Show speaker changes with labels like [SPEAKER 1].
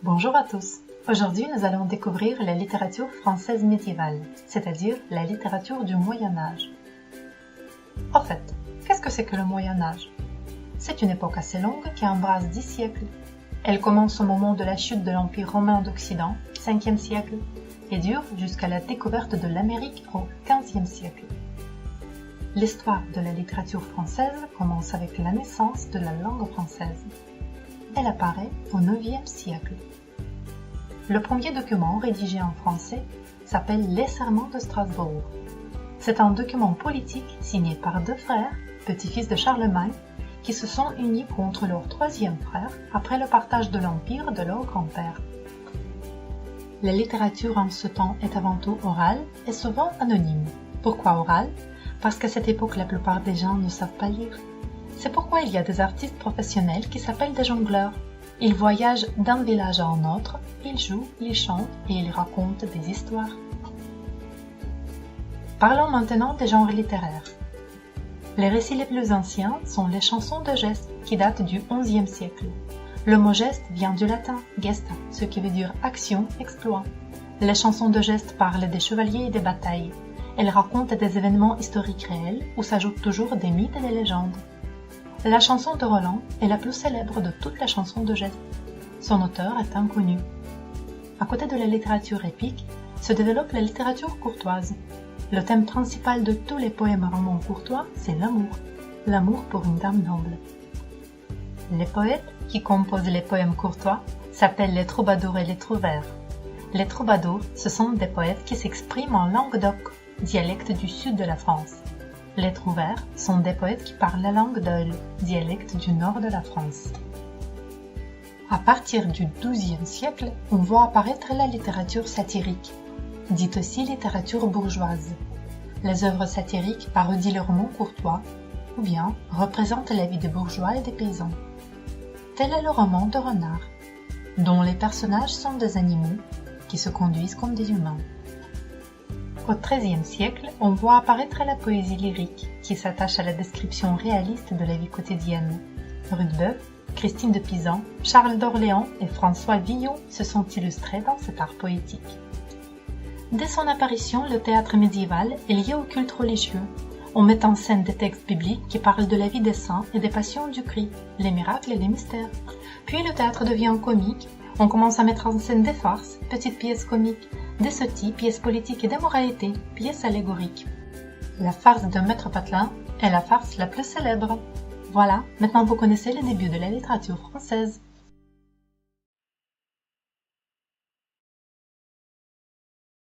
[SPEAKER 1] Bonjour à tous. Aujourd'hui, nous allons découvrir la littérature française médiévale, c'est-à-dire la littérature du Moyen-Âge. En fait, qu'est-ce que c'est que le Moyen-Âge? C'est une époque assez longue qui embrasse 10 siècles. Elle commence au moment de la chute de l'Empire romain d'Occident, 5e siècle, et dure jusqu'à la découverte de l'Amérique au 15e siècle. L'histoire de la littérature française commence avec la naissance de la langue française. Elle apparaît au 9e siècle. Le premier document rédigé en français s'appelle Les Serments de Strasbourg. C'est un document politique signé par deux frères, petits-fils de Charlemagne, qui se sont unis contre leur troisième frère après le partage de l'Empire de leur grand-père. La littérature en ce temps est avant tout orale et souvent anonyme. Pourquoi orale? Parce qu'à cette époque, la plupart des gens ne savent pas lire. C'est pourquoi il y a des artistes professionnels qui s'appellent des jongleurs. Ils voyagent d'un village à un autre, ils jouent, ils chantent et ils racontent des histoires. Parlons maintenant des genres littéraires. Les récits les plus anciens sont les chansons de gestes qui datent du XIe siècle. Le mot geste vient du latin gesta, ce qui veut dire action, exploit. Les chansons de gestes parlent des chevaliers et des batailles. Elles racontent des événements historiques réels où s'ajoutent toujours des mythes et des légendes. La chanson de Roland est la plus célèbre de toutes les chansons de gestes. Son auteur est inconnu. À côté de la littérature épique, se développe la littérature courtoise. Le thème principal de tous les poèmes romans courtois, c'est l'amour. L'amour pour une dame noble. Les poètes qui composent les poèmes courtois s'appellent les troubadours et les trouvères. Les troubadours, ce sont des poètes qui s'expriment en langue d'oc, dialecte du sud de la France. Les trouvères sont des poètes qui parlent la langue d'Eule, dialecte du nord de la France. À partir du XIIe siècle, on voit apparaître la littérature satirique, dite aussi littérature bourgeoise. Les œuvres satiriques parodient le roman courtois, ou bien représentent la vie des bourgeois et des paysans. Tel est le roman de Renard, dont les personnages sont des animaux qui se conduisent comme des humains. Au XIIIe siècle, on voit apparaître la poésie lyrique, qui s'attache à la description réaliste de la vie quotidienne. Rudebeuf, Christine de Pisan, Charles d'Orléans et François Villon se sont illustrés dans cet art poétique. Dès son apparition, le théâtre médiéval est lié au culte religieux. On met en scène des textes bibliques qui parlent de la vie des saints et des passions du Christ, les miracles et les mystères. Puis le théâtre devient comique. On commence à mettre en scène des farces, petites pièces comiques, des sottis, pièces politiques et des moralités, pièces allégoriques. La farce de Maître Patelin est la farce la plus célèbre. Voilà, maintenant vous connaissez les débuts de la littérature française.